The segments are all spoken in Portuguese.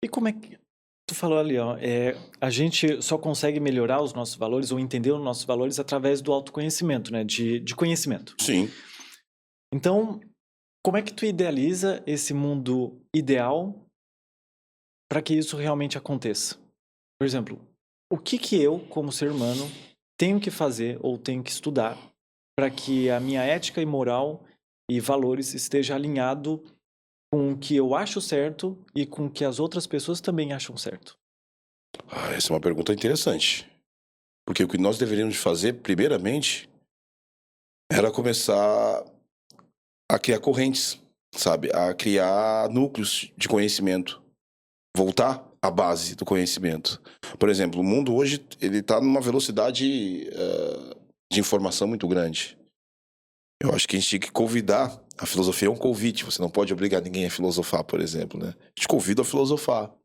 E como é que tu falou ali, ó, a gente só consegue melhorar os nossos valores ou entender os nossos valores através do autoconhecimento, né, de conhecimento. Sim. Então, como é que tu idealiza esse mundo ideal para que isso realmente aconteça? Por exemplo, o que que eu, como ser humano, tenho que fazer ou tenho que estudar para que a minha ética e moral e valores esteja alinhado com o que eu acho certo e com o que as outras pessoas também acham certo? Essa é uma pergunta interessante. Porque o que nós deveríamos fazer, primeiramente, era começar a criar correntes, sabe? A criar núcleos de conhecimento. Voltar à base do conhecimento. Por exemplo, o mundo hoje ele está numa velocidade de informação muito grande. Eu acho que a gente tinha que convidar. A filosofia é um convite. Você não pode obrigar ninguém a filosofar, por exemplo, né? A gente convida a filosofar.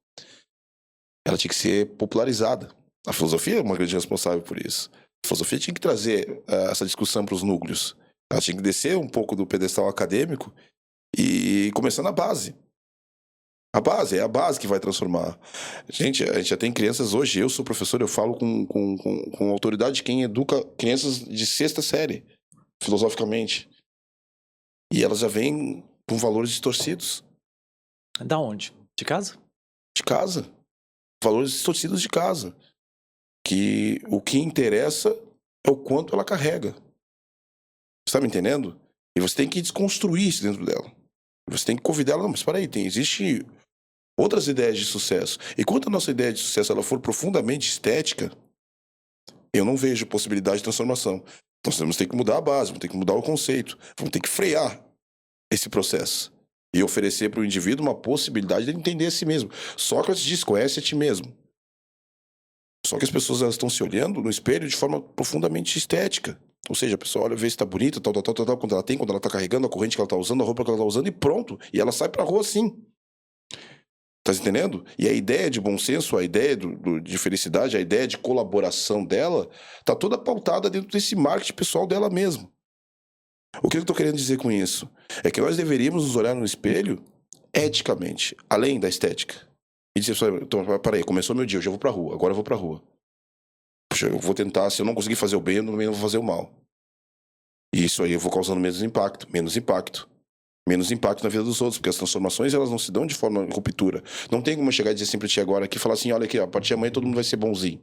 Ela tinha que ser popularizada. A filosofia é uma grande responsável por isso. A filosofia tinha que trazer essa discussão para os núcleos. Ela tinha que descer um pouco do pedestal acadêmico e começar na base. A base, é a base que vai transformar. Gente, a gente já tem crianças hoje, eu sou professor, eu falo com autoridade de quem educa crianças de sexta série, filosoficamente. E elas já vêm com valores distorcidos Da onde? De casa? de casa. Valores distorcidos de casa. Que o que interessa é o quanto ela carrega. Você tá me entendendo? E você tem que desconstruir isso dentro dela. Você tem que convidar ela, não, mas peraí, existe outras ideias de sucesso. E quando a nossa ideia de sucesso ela for profundamente estética, eu não vejo possibilidade de transformação. Então nós temos que mudar a base, vamos ter que mudar o conceito, vamos ter que frear esse processo. E oferecer para o indivíduo uma possibilidade de ele entender a si mesmo. Sócrates diz, conhece a ti mesmo. Só que as pessoas elas estão se olhando no espelho de forma profundamente estética. Ou seja, a pessoa olha, vê se tá bonita, tal, quando ela tem, quando ela tá carregando, a corrente que ela tá usando, a roupa que ela tá usando, e pronto. E ela sai pra rua assim. Tá entendendo? E a ideia de bom senso, a ideia de felicidade, a ideia de colaboração dela, tá toda pautada dentro desse marketing pessoal dela mesma. O que eu tô querendo dizer com isso? É que nós deveríamos nos olhar no espelho eticamente, além da estética. E dizer, então, peraí, começou meu dia, eu já vou pra rua, agora eu vou pra rua. Puxa, eu vou tentar, se eu não conseguir fazer o bem, eu também não vou fazer o mal. E isso aí eu vou causando menos impacto na vida dos outros, porque as transformações elas não se dão de forma ruptura. Não tem como eu chegar e dizer assim pra ti agora aqui e falar assim, olha aqui, ó, a partir de amanhã todo mundo vai ser bonzinho.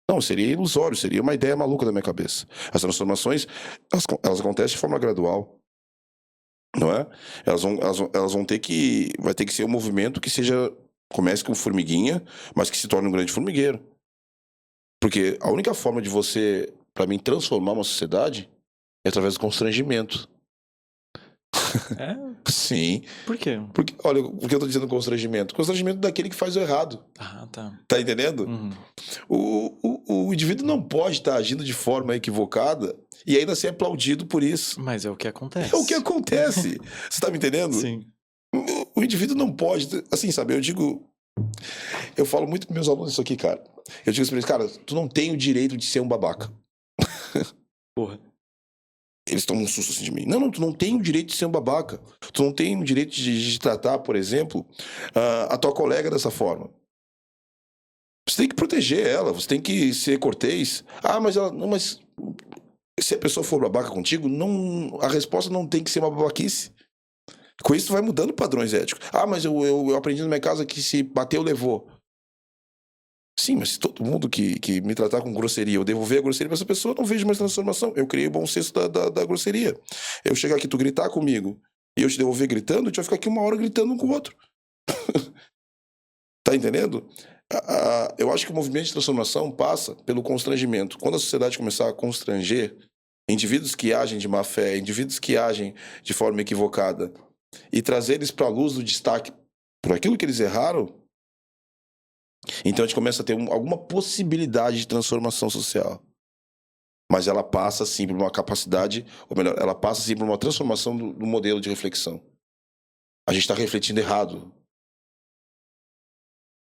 Não, seria ilusório, seria uma ideia maluca da minha cabeça. As transformações, elas acontecem de forma gradual, não é? Elas vão ter que, vai ter que ser um movimento que seja, comece com formiguinha, mas que se torne um grande formigueiro. Porque a única forma de você, pra mim, transformar uma sociedade é através do constrangimento. É? Sim. Por quê? Porque, olha, por que eu tô dizendo constrangimento? Constrangimento daquele que faz o errado. Ah, tá. Tá entendendo? Uhum. O indivíduo não pode estar agindo de forma equivocada e ainda ser aplaudido por isso. Mas é o que É o que acontece. acontece. Você tá me entendendo? Sim. O indivíduo não pode. Assim, sabe? Eu digo. Eu falo muito pros meus alunos isso aqui, cara. Eu digo assim pra eles, cara, tu não tem o direito de ser um babaca. Porra. Eles tomam um susto assim de mim. Não, tu não tem o direito de ser um babaca. Tu não tem o direito de tratar, por exemplo, a tua colega dessa forma. Você tem que proteger ela, você tem que ser cortês. Ah, mas ela. Não, mas se a pessoa for babaca contigo, não, a resposta não tem que ser uma babaquice. Com isso, tu vai mudando padrões éticos. Ah, mas eu aprendi na minha casa que se bateu, levou. Sim, mas se todo mundo que me tratar com grosseria, eu devolver a grosseria pra essa pessoa, eu não vejo mais transformação. Eu criei o bom senso da grosseria. Eu chegar aqui, tu gritar comigo, e eu te devolver gritando, a gente vai ficar aqui uma hora gritando um com o outro. Tá entendendo? Eu acho que o movimento de transformação passa pelo constrangimento. Quando a sociedade começar a constranger indivíduos que agem de má fé, indivíduos que agem de forma equivocada, e trazer eles para a luz do destaque por aquilo que eles erraram, então a gente começa a ter alguma possibilidade de transformação social. Mas ela passa, sim, por uma capacidade, ou melhor, ela passa, sim, por uma transformação do modelo de reflexão. A gente está refletindo errado.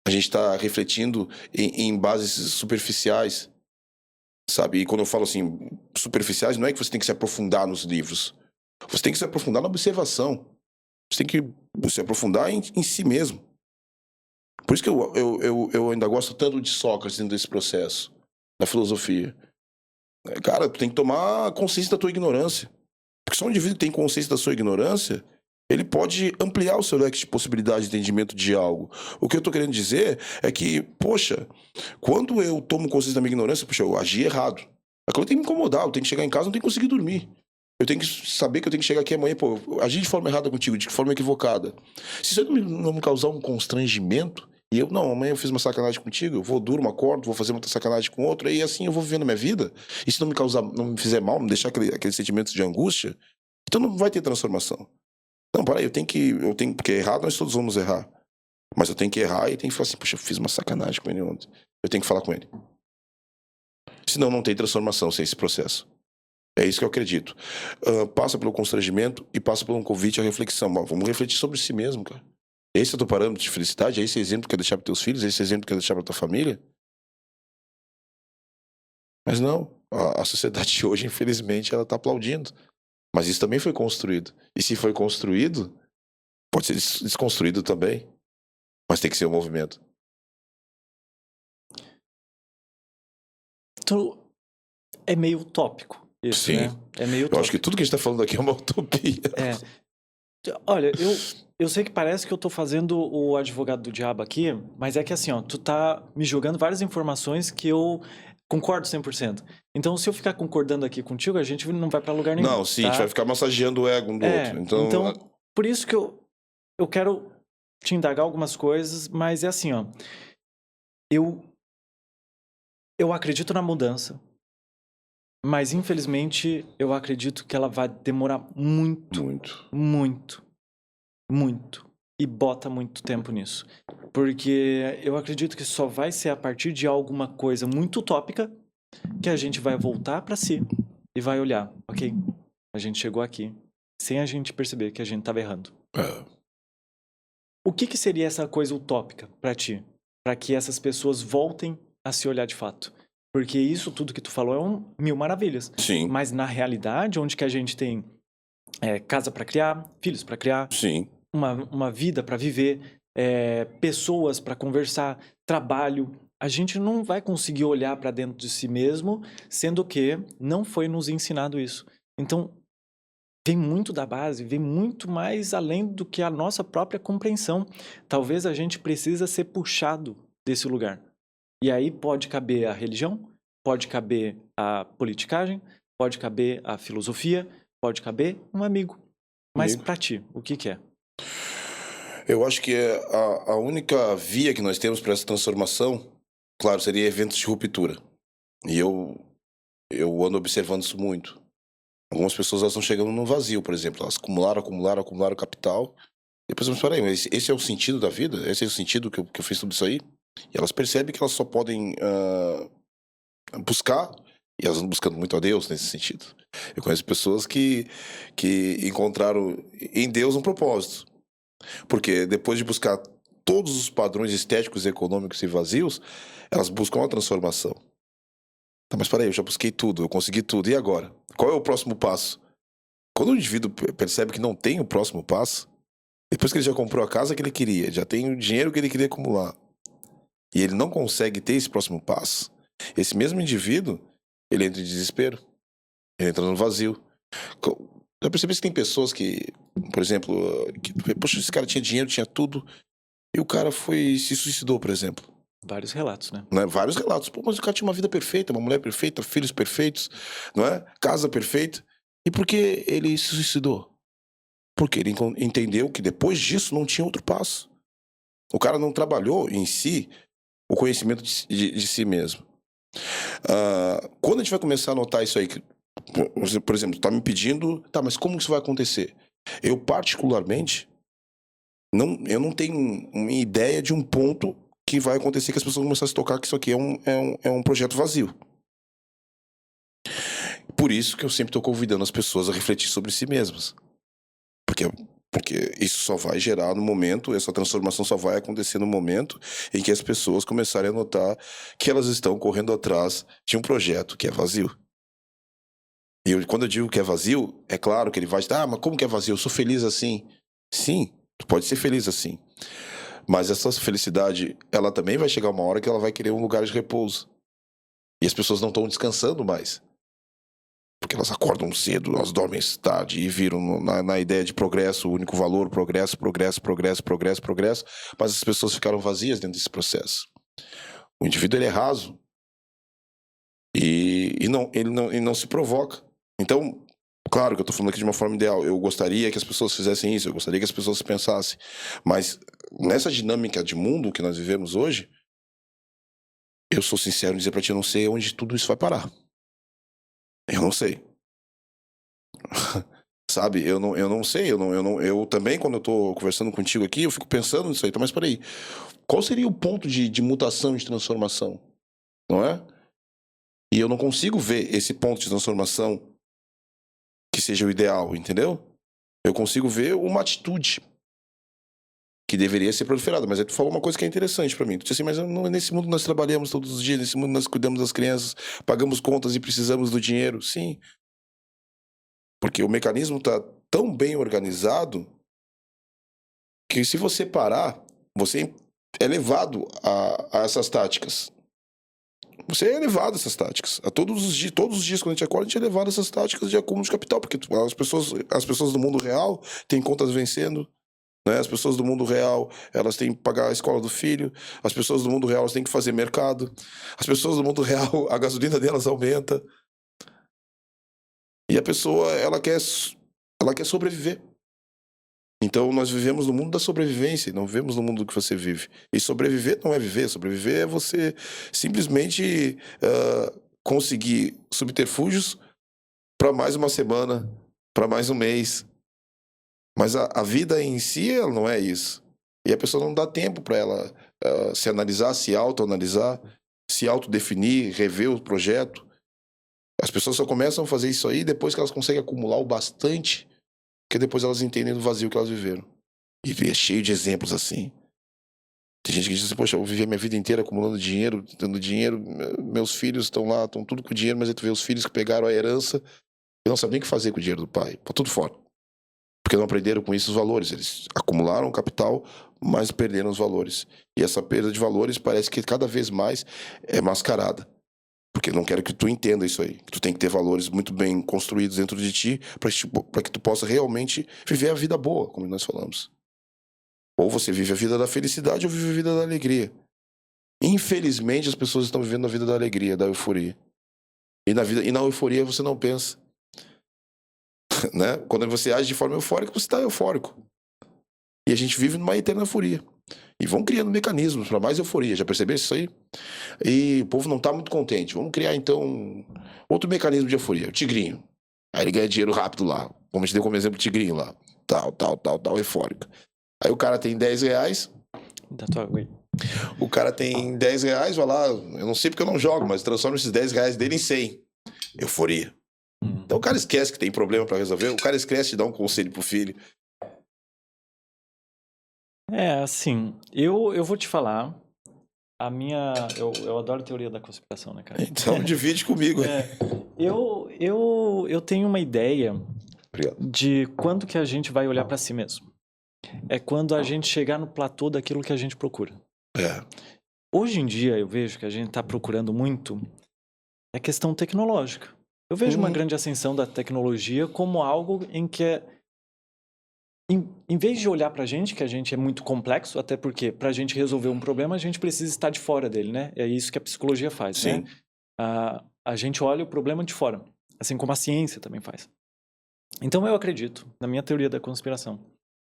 A gente está refletindo em bases superficiais, sabe? E quando eu falo assim, superficiais, não é que você tem que se aprofundar nos livros. Você tem que se aprofundar na observação. Você tem que se aprofundar em si mesmo. Por isso que eu ainda gosto tanto de Sócrates dentro desse processo, da filosofia. Cara, tu tem que tomar consciência da tua ignorância. Porque só um indivíduo que tem consciência da sua ignorância, ele pode ampliar o seu leque de possibilidade de entendimento de algo. O que eu tô querendo dizer é que, poxa, quando eu tomo consciência da minha ignorância, poxa, eu agi errado. Aquilo tem que me incomodar, eu tenho que chegar em casa, não tenho que conseguir dormir. Eu tenho que saber que eu tenho que chegar aqui amanhã, pô, eu agi de forma errada contigo, de forma equivocada. Se isso não me causar um constrangimento, e eu, não, amanhã eu fiz uma sacanagem contigo, eu vou, durmo, acordo, vou fazer outra sacanagem com outro, e assim eu vou vivendo a minha vida. E se não me causar, não me fizer mal, não deixar aquele sentimento de angústia, então não vai ter transformação. Não, peraí, porque errado nós todos vamos errar. Mas eu tenho que errar e tenho que falar assim, poxa, eu fiz uma sacanagem com ele ontem. Eu tenho que falar com ele. Senão não tem transformação sem esse processo. É isso que eu acredito. Passa pelo constrangimento e passa por um convite à reflexão. Vamos refletir sobre si mesmo, cara. Esse é o teu parâmetro de felicidade? É esse exemplo que quer deixar para teus filhos? É esse exemplo que quer deixar para tua família? Mas não. A sociedade de hoje, infelizmente, ela está aplaudindo. Mas isso também foi construído. E se foi construído, pode ser desconstruído também. Mas tem que ser um movimento. Então, é meio utópico isso, Sim. né? É meio Eu utópico. acho que tudo que a gente está falando aqui é uma utopia. Olha, eu sei que parece que eu tô fazendo o advogado do diabo aqui, mas é que assim, ó, tu tá me jogando várias informações que eu concordo 100%. Então, se eu ficar concordando aqui contigo, a gente não vai pra lugar nenhum. Não, sim, tá? a gente vai ficar massageando o ego um do outro. Então, por isso que eu quero te indagar algumas coisas, mas é assim, ó. Eu acredito na mudança, mas infelizmente eu acredito que ela vai demorar muito. E bota muito tempo nisso. Porque eu acredito que só vai ser a partir de alguma coisa muito utópica que a gente vai voltar pra si e vai olhar, ok? A gente chegou aqui sem a gente perceber que a gente tava errando. O que seria essa coisa utópica pra ti? Pra que essas pessoas voltem a se olhar de fato? Porque isso tudo que tu falou é mil maravilhas. Sim. Mas na realidade, onde que a gente tem casa pra criar, filhos pra criar, Sim. uma vida pra viver, pessoas pra conversar, trabalho, a gente não vai conseguir olhar pra dentro de si mesmo, sendo que não foi nos ensinado isso. Então, vem muito da base, vem muito mais além do que a nossa própria compreensão. Talvez a gente precisa ser puxado desse lugar. E aí pode caber a religião, pode caber a politicagem, pode caber a filosofia, pode caber um amigo. Mas pra ti, o que é? Eu acho que a única via que nós temos para essa transformação, claro, seria eventos de ruptura. E eu ando observando isso muito. Algumas pessoas elas estão chegando no vazio, por exemplo. Elas acumularam capital. E depois, mas peraí, mas esse é o sentido da vida? Esse é o sentido que eu fiz tudo isso aí? E elas percebem que elas só podem buscar, e elas andam buscando muito a Deus nesse sentido. Eu conheço pessoas que encontraram em Deus um propósito. Porque depois de buscar todos os padrões estéticos, econômicos e vazios, elas buscam uma transformação. Tá, mas peraí, eu já busquei tudo, eu consegui tudo, e agora? Qual é o próximo passo? Quando o indivíduo percebe que não tem o próximo passo, depois que ele já comprou a casa que ele queria, já tem o dinheiro que ele queria acumular, e ele não consegue ter esse próximo passo, esse mesmo indivíduo, ele entra em desespero, ele entra no vazio. Já percebi que tem pessoas que, por exemplo, poxa, esse cara tinha dinheiro, tinha tudo, e o cara se suicidou, por exemplo. Vários relatos, né? Não é? Vários relatos. Pô, mas o cara tinha uma vida perfeita, uma mulher perfeita, filhos perfeitos, não é? Casa perfeita. E por que ele se suicidou? Porque ele entendeu que depois disso não tinha outro passo. O cara não trabalhou em si o conhecimento de si mesmo. Quando a gente vai começar a notar isso aí, por exemplo, tá me pedindo, tá, mas como isso vai acontecer? Eu particularmente, eu não tenho uma ideia de um ponto que vai acontecer que as pessoas começam a se tocar que isso aqui é um projeto vazio. Por isso que eu sempre estou convidando as pessoas a refletir sobre si mesmas. Porque isso só vai gerar no momento, essa transformação só vai acontecer no momento em que as pessoas começarem a notar que elas estão correndo atrás de um projeto que é vazio. E quando eu digo que é vazio, é claro que ele vai dizer, mas como que é vazio? Eu sou feliz assim. Sim, tu pode ser feliz assim. Mas essa felicidade, ela também vai chegar uma hora que ela vai querer um lugar de repouso. E as pessoas não estão descansando mais. Porque elas acordam cedo, elas dormem tarde e viram na ideia de progresso, o único valor, progresso, progresso, progresso, progresso, progresso. Mas as pessoas ficaram vazias dentro desse processo. O indivíduo, ele é raso. E ele não se provoca. Então, claro que eu estou falando aqui de uma forma ideal. Eu gostaria que as pessoas fizessem isso, eu gostaria que as pessoas pensassem. Mas nessa dinâmica de mundo que nós vivemos hoje, eu sou sincero em dizer para ti, eu não sei onde tudo isso vai parar. Eu não sei. Sabe, eu não sei, eu também, quando eu tô conversando contigo aqui, eu fico pensando nisso aí, então, mas peraí, qual seria o ponto de mutação e de transformação, não é? E eu não consigo ver esse ponto de transformação que seja o ideal, entendeu? Eu consigo ver uma atitude que deveria ser proliferada, mas aí tu falou uma coisa que é interessante pra mim, tu disse assim, mas nesse mundo nós trabalhamos todos os dias, nesse mundo nós cuidamos das crianças, pagamos contas e precisamos do dinheiro, sim. Porque o mecanismo está tão bem organizado que se você parar, você é levado a essas táticas. Você é levado a essas táticas. Todos os dias quando a gente acorda, a gente é levado a essas táticas de acúmulo de capital, porque as pessoas do mundo real têm contas vencendo, né? As pessoas do mundo real, elas têm que pagar a escola do filho, as pessoas do mundo real, elas têm que fazer mercado, as pessoas do mundo real, a gasolina delas aumenta. E a pessoa, ela quer sobreviver. Então nós vivemos no mundo da sobrevivência, não vivemos no mundo que você vive. E sobreviver não é viver, sobreviver é você simplesmente conseguir subterfúgios para mais uma semana, para mais um mês. Mas a vida em si, ela não é isso. E a pessoa não dá tempo para ela se analisar, se autoanalisar, se autodefinir, rever o projeto. As pessoas só começam a fazer isso aí depois que elas conseguem acumular o bastante, que depois elas entendem do vazio que elas viveram. E é cheio de exemplos assim. Tem gente que diz assim, poxa, eu vivi a minha vida inteira acumulando dinheiro, dando dinheiro, meus filhos estão lá, estão tudo com dinheiro, mas aí tu vê os filhos que pegaram a herança e não sabem nem o que fazer com o dinheiro do pai. Pô, tudo fora. Porque não aprenderam com isso os valores. Eles acumularam capital, mas perderam os valores. E essa perda de valores parece que cada vez mais é mascarada. Porque eu não quero que tu entenda isso aí. Que tu tem que ter valores muito bem construídos dentro de ti para que tu possa realmente viver a vida boa, como nós falamos. Ou você vive a vida da felicidade ou vive a vida da alegria. Infelizmente, as pessoas estão vivendo a vida da alegria, da euforia. E na euforia você não pensa. Né? Quando você age de forma eufórica, você está eufórico. E a gente vive numa eterna euforia. E vão criando mecanismos para mais euforia. Já percebeu isso aí? E o povo não está muito contente. Vamos criar, então, outro mecanismo de euforia. O tigrinho. Aí ele ganha dinheiro rápido lá. Como a gente deu como exemplo o tigrinho lá. Tal, eufórico. Aí o cara tem 10 reais. O cara tem 10 reais, vai lá. Eu não sei porque eu não jogo, mas transforma esses 10 reais dele em 100. Euforia. Então o cara esquece que tem problema para resolver. O cara esquece de dar um conselho pro filho. Assim, eu vou te falar, eu adoro teoria da conspiração, né, cara? Então divide comigo. Eu tenho uma ideia Obrigado. de quando que a gente vai olhar para si mesmo. É quando a gente chegar no platô daquilo que a gente procura. Hoje em dia eu vejo que a gente está procurando muito a questão tecnológica. Eu vejo uma grande ascensão da tecnologia como algo em que em vez de olhar pra gente, que a gente é muito complexo, até porque pra gente resolver um problema, a gente precisa estar de fora dele, né? É isso que a psicologia faz, Sim. né? A gente olha o problema de fora, assim como a ciência também faz. Então eu acredito, na minha teoria da conspiração,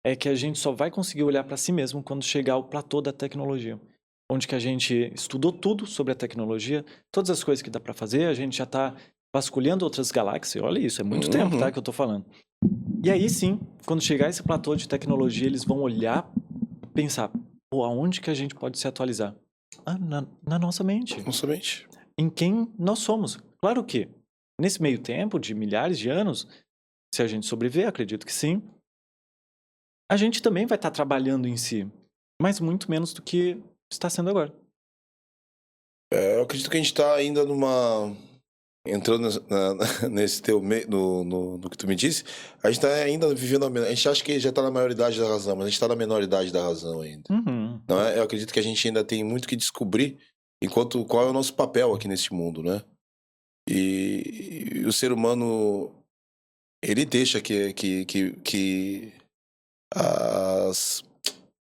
é que a gente só vai conseguir olhar pra si mesmo quando chegar ao platô da tecnologia. Onde que a gente estudou tudo sobre a tecnologia, todas as coisas que dá pra fazer, a gente já tá vasculhando outras galáxias. Olha isso, é muito tempo, tá, que eu tô falando. E aí sim, quando chegar esse platô de tecnologia, eles vão olhar e pensar, pô, aonde que a gente pode se atualizar? Na nossa mente. Nossa mente. Em quem nós somos. Claro que, nesse meio tempo de milhares de anos, se a gente sobreviver, acredito que sim, a gente também vai estar trabalhando em si, mas muito menos do que está sendo agora. Eu acredito que a gente está ainda numa entrando nesse teu no que tu me disse, a gente tá ainda vivendo a gente acha que já tá na maioridade da razão, mas a gente tá na menoridade da razão ainda. Uhum. Não é? Eu acredito que a gente ainda tem muito que descobrir enquanto qual é o nosso papel aqui nesse mundo, né? E o ser humano, ele deixa que as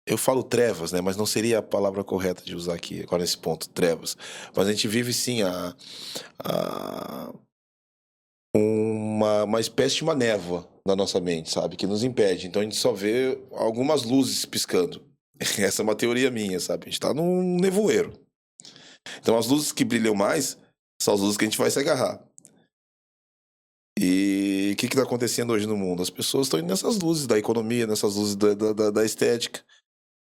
eu falo trevas, né? Mas não seria a palavra correta de usar aqui agora nesse ponto, trevas. Mas a gente vive sim a uma espécie de uma névoa na nossa mente, sabe? Que nos impede. Então a gente só vê algumas luzes piscando. Essa é uma teoria minha, sabe? A gente tá num nevoeiro. Então as luzes que brilham mais são as luzes que a gente vai se agarrar. E o que está acontecendo hoje no mundo? As pessoas estão indo nessas luzes da economia, nessas luzes da estética.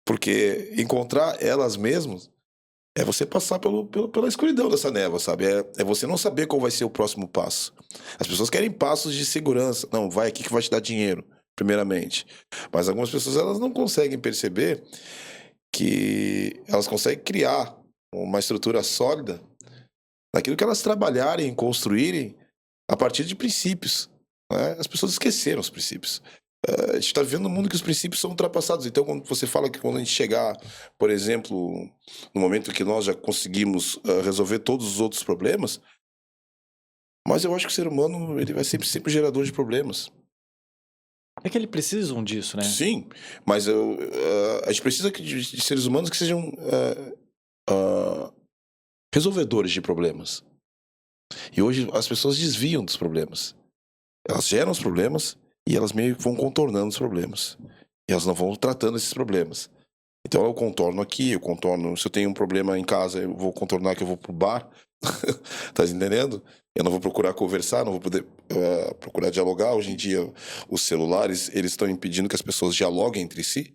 Porque encontrar elas mesmas é você passar pela escuridão dessa névoa, sabe? É você não saber qual vai ser o próximo passo. As pessoas querem passos de segurança. Não, vai aqui que vai te dar dinheiro, primeiramente. Mas algumas pessoas elas não conseguem perceber que elas conseguem criar uma estrutura sólida naquilo que elas trabalharem, construírem a partir de princípios. Né? As pessoas esqueceram os princípios. A gente está vivendo um mundo que os princípios são ultrapassados. Então, quando você fala que quando a gente chegar, por exemplo, no momento que nós já conseguimos resolver todos os outros problemas, mas eu acho que o ser humano ele vai sempre gerador de problemas. É que eles precisam disso, né? Sim, mas a gente precisa de seres humanos que sejam resolvedores de problemas. E hoje as pessoas desviam dos problemas. Elas geram os problemas e elas meio que vão contornando os problemas. E elas não vão tratando esses problemas. Então eu contorno aqui, eu contorno. Se eu tenho um problema em casa, eu vou contornar que eu vou pro bar. Tá entendendo? Eu não vou procurar conversar, não vou poder procurar dialogar. Hoje em dia, os celulares, eles estão impedindo que as pessoas dialoguem entre si.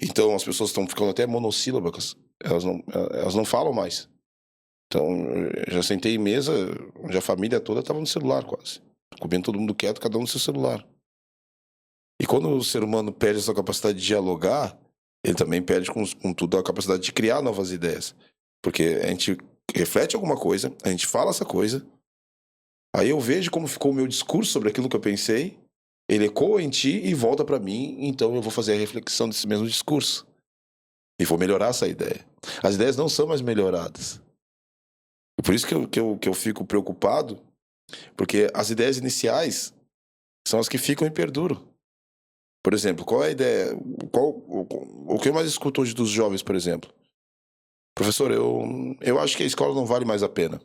Então as pessoas estão ficando até monossílabas. Elas não falam mais. Então, eu já sentei em mesa, onde a família toda estava no celular quase. Comendo todo mundo quieto, cada um no seu celular. E quando o ser humano perde essa capacidade de dialogar, ele também perde com tudo a capacidade de criar novas ideias. Porque a gente reflete alguma coisa, a gente fala essa coisa, aí eu vejo como ficou o meu discurso sobre aquilo que eu pensei, ele ecoa em ti e volta para mim, então eu vou fazer a reflexão desse mesmo discurso. E vou melhorar essa ideia. As ideias não são mais melhoradas. E por isso que eu fico preocupado, porque as ideias iniciais são as que ficam e perduram. Por exemplo, qual é a ideia? O que eu mais escuto hoje dos jovens, por exemplo? Professor, eu acho que a escola não vale mais a pena.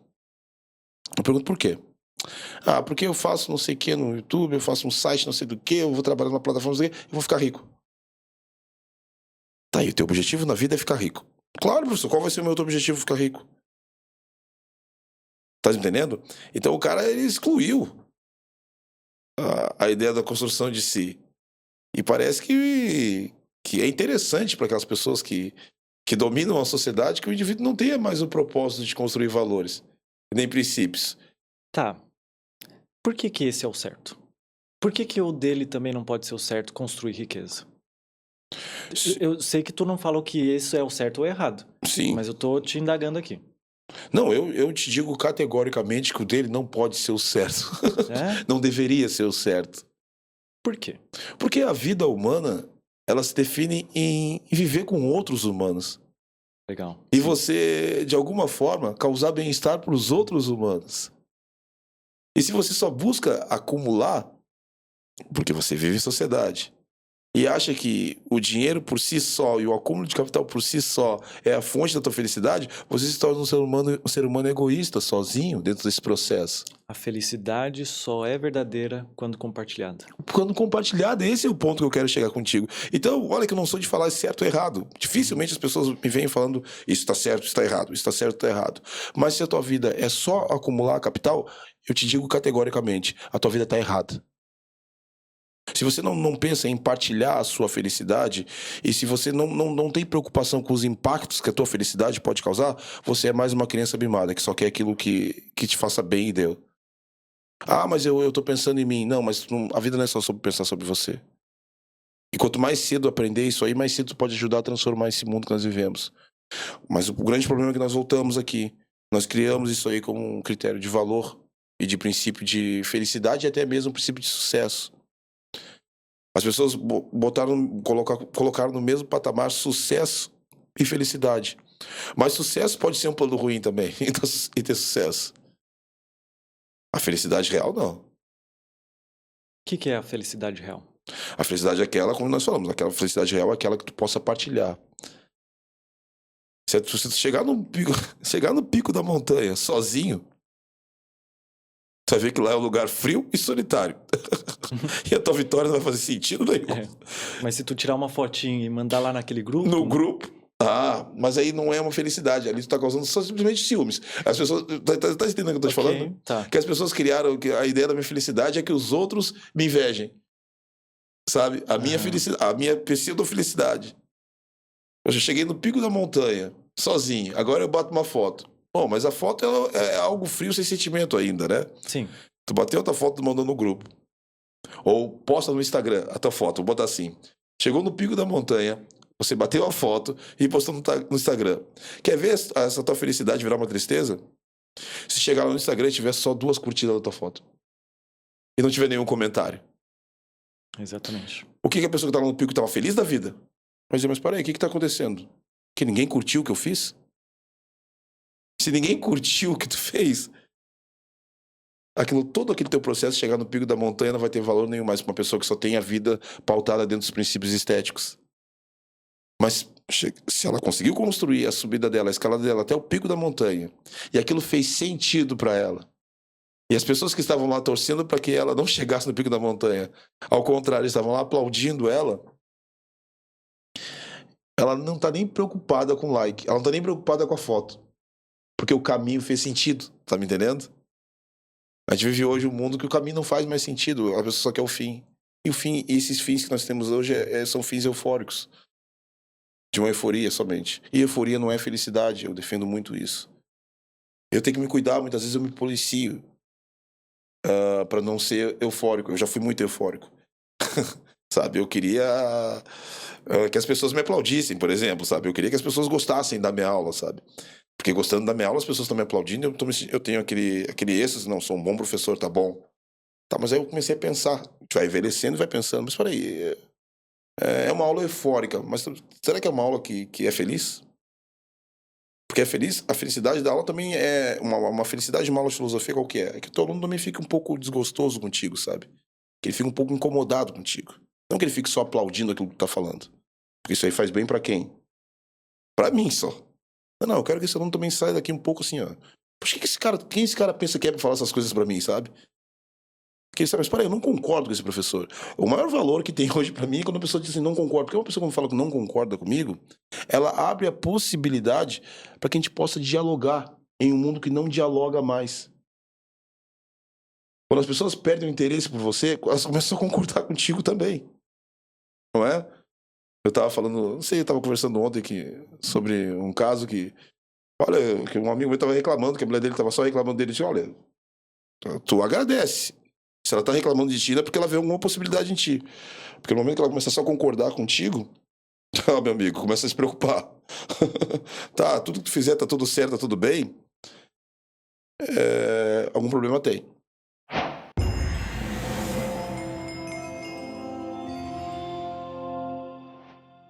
Eu pergunto por quê? Ah, porque eu faço não sei o que no YouTube, eu faço um site não sei do que, eu vou trabalhar numa plataforma não sei o que, eu vou ficar rico. Tá aí, o teu objetivo na vida é ficar rico. Claro, professor, qual vai ser o meu outro objetivo ficar rico? Tá entendendo? Então o cara ele excluiu a ideia da construção de si. E parece que é interessante para aquelas pessoas que dominam a sociedade que o indivíduo não tenha mais o propósito de construir valores, nem princípios. Tá. Por que esse é o certo? Por que o dele também não pode ser o certo, construir riqueza? Eu sei que tu não falou que isso é o certo ou errado, Sim. mas eu tô te indagando aqui. Não, eu te digo categoricamente que o dele não pode ser o certo. É? Não deveria ser o certo. Por quê? Porque a vida humana, ela se define em viver com outros humanos. Legal. E Sim. você, de alguma forma, causar bem-estar para os outros humanos. E se você só busca acumular, porque você vive em sociedade, e acha que o dinheiro por si só e o acúmulo de capital por si só é a fonte da tua felicidade, você se torna um ser humano egoísta, sozinho, dentro desse processo. A felicidade só é verdadeira quando compartilhada. Quando compartilhado, esse é o ponto que eu quero chegar contigo. Então, olha que eu não sou de falar certo ou errado. Dificilmente as pessoas me vêm falando isso está certo, isso está errado, isso está certo, está errado. Mas se a tua vida é só acumular capital, eu te digo categoricamente, a tua vida está errada. Se você não pensa em partilhar a sua felicidade, e se você não tem preocupação com os impactos que a tua felicidade pode causar, você é mais uma criança mimada, que só quer aquilo que te faça bem e deu. Ah, mas eu tô pensando em mim. Não, mas a vida não é só sobre pensar sobre você. E quanto mais cedo aprender isso aí, mais cedo tu pode ajudar a transformar esse mundo que nós vivemos. Mas o grande problema é que nós voltamos aqui. Nós criamos isso aí como um critério de valor. e de princípio de felicidade e até mesmo princípio de sucesso. As pessoas colocaram no mesmo patamar sucesso e felicidade. Mas sucesso pode ser um plano ruim também e ter sucesso. A felicidade real, não. O que é a felicidade real? A felicidade é aquela, como nós falamos, aquela felicidade real é aquela que tu possa partilhar. Se tu chegar no pico da montanha sozinho, tu vai ver que lá é um lugar frio e solitário. E a tua vitória não vai fazer sentido nenhum. Mas se tu tirar uma fotinha e mandar lá naquele grupo... No grupo. Mas aí não é uma felicidade. Ali tu tá causando só simplesmente ciúmes. As pessoas... Tá entendendo o que eu tô te falando? Tá. Que as pessoas criaram... Que a ideia da minha felicidade é que os outros me invejem. Sabe? A minha felicidade... A minha pseudo-felicidade. Eu já cheguei no pico da montanha, sozinho. Agora eu bato uma foto. Bom, mas a foto é algo frio, sem sentimento ainda, né? Sim. Tu bateu outra foto e mandou no grupo. Ou posta no Instagram a tua foto. Vou botar assim. Chegou no pico da montanha, você bateu a foto e postou no Instagram. Quer ver essa tua felicidade virar uma tristeza? Se chegar lá no Instagram e tiver só 2 curtidas da tua foto. E não tiver nenhum comentário. Exatamente. O que a pessoa que estava no pico estava feliz da vida? Mas peraí, o que está acontecendo? Que ninguém curtiu o que eu fiz? Se ninguém curtiu o que tu fez, todo aquele teu processo, chegar no pico da montanha, não vai ter valor nenhum mais para uma pessoa que só tem a vida pautada dentro dos princípios estéticos. Mas se ela conseguiu construir a subida dela, a escalada dela até o pico da montanha, e aquilo fez sentido para ela, e as pessoas que estavam lá torcendo para que ela não chegasse no pico da montanha, ao contrário, estavam lá aplaudindo ela não tá nem preocupada com o like, ela não tá nem preocupada com a foto, porque o caminho fez sentido, tá me entendendo? A gente vive hoje um mundo que o caminho não faz mais sentido, a pessoa só quer o fim. E esses fins que nós temos hoje são fins eufóricos. De uma euforia somente. E euforia não é felicidade, eu defendo muito isso. Eu tenho que me cuidar, muitas vezes eu me policio para não ser eufórico. Eu já fui muito eufórico. Sabe, eu queria que as pessoas me aplaudissem, por exemplo, sabe? Eu queria que as pessoas gostassem da minha aula, sabe? Porque gostando da minha aula, as pessoas estão me aplaudindo, eu tenho aquele êxtase, não, sou um bom professor, tá bom. Tá, mas aí eu comecei a pensar, a gente vai envelhecendo e vai pensando, mas peraí, é uma aula eufórica, mas será que é uma aula que é feliz? Porque a felicidade da aula também é uma felicidade de uma aula de filosofia, qual que é? É que o teu aluno também fica um pouco desgostoso contigo, sabe? Que ele fica um pouco incomodado contigo. Não que ele fique só aplaudindo aquilo que tu tá falando. Porque isso aí faz bem pra quem? Pra mim só. Não, eu quero que esse aluno também saia daqui um pouco assim, ó. Quem esse cara pensa que é pra falar essas coisas pra mim, sabe? Porque ele sabe, mas peraí, eu não concordo com esse professor. O maior valor que tem hoje pra mim é quando a pessoa diz assim, não concordo. Porque uma pessoa quando fala que não concorda comigo, ela abre a possibilidade pra que a gente possa dialogar em um mundo que não dialoga mais. Quando as pessoas perdem o interesse por você, elas começam a concordar contigo também. Não é? Eu tava falando, não sei, eu tava conversando ontem sobre um caso que um amigo meu tava reclamando, que a mulher dele tava só reclamando dele. Disse, olha, tu agradece. Se ela tá reclamando de ti, é porque ela vê alguma possibilidade em ti. Porque no momento que ela começa só a concordar contigo, meu amigo, começa a se preocupar. Tá, tudo que tu fizer tá tudo certo, tá tudo bem. Algum problema tem.